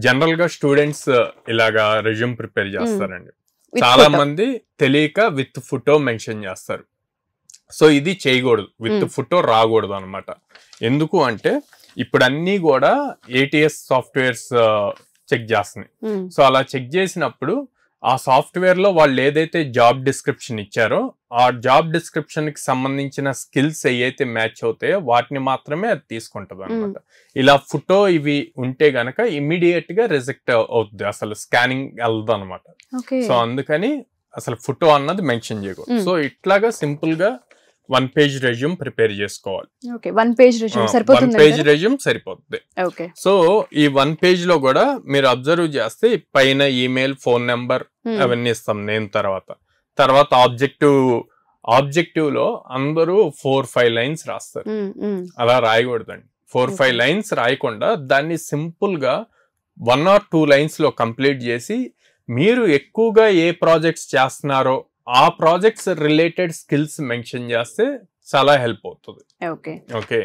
General గా students ఇలాగా resume prepare చేస్తారండి. చాలా మంది తెలియక విత్ ఫోటో మెన్షన్ చేస్తారు. సో ఇది చేయకూడదు, విత్ ఫోటో రాకూడదు అనమాట. ఎందుకు అంటే ఇప్పుడు అన్ని కూడా ఏటీఎస్ సాఫ్ట్వేర్స్ చెక్ చేస్తున్నాయి. సో అలా చెక్ చేసినప్పుడు ఆ సాఫ్ట్వేర్ లో వాళ్ళు ఏదైతే జాబ్ డిస్క్రిప్షన్ ఇచ్చారో ఆ జాబ్ డిస్క్రిప్షన్ కి సంబంధించిన స్కిల్స్ ఏవైతే మ్యాచ్ అవుతాయో వాటిని మాత్రమే అది తీసుకుంటది అనమాట. ఇలా ఫోటో ఇవి ఉంటే గనక ఇమ్మీడియట్ గా రిజెక్ట్ అవుతుంది, అసలు స్కానింగ్ వెళ్ళదు అనమాట. సో అందుకని అసలు ఫోటో అన్నది మెన్షన్ చేయకూడదు. సో ఇట్లాగా సింపుల్ గా 1 పేజ్ రెజ్యూమ్ ప్రిపేర్ చేసుకోవాలి. 1 పేజ్ రెజ్యూమ్ సరిపోతుంది. సో ఈ 1 పేజ్ లో కూడా మీరు అబ్జర్వ్ చేస్తే పైన ఈమెయిల్, ఫోన్ నెంబర్ అవన్నీ ఇస్తాం నేను. తర్వాత ఆబ్జెక్టివ్ లో అందరూ 4-5 లైన్స్ రాస్తారు. అలా రాయకూడదండి. 4-5 లైన్స్ రాయకుండా దాన్ని సింపుల్ గా 1 or 2 లైన్స్ లో కంప్లీట్ చేసి మీరు ఎక్కువగా ఏ ప్రాజెక్ట్స్ చేస్తున్నారో ఆ ప్రాజెక్ట్స్ రిలేటెడ్ స్కిల్స్ మెన్షన్ చేస్తే చాలా హెల్ప్ అవుతుంది. ఓకే.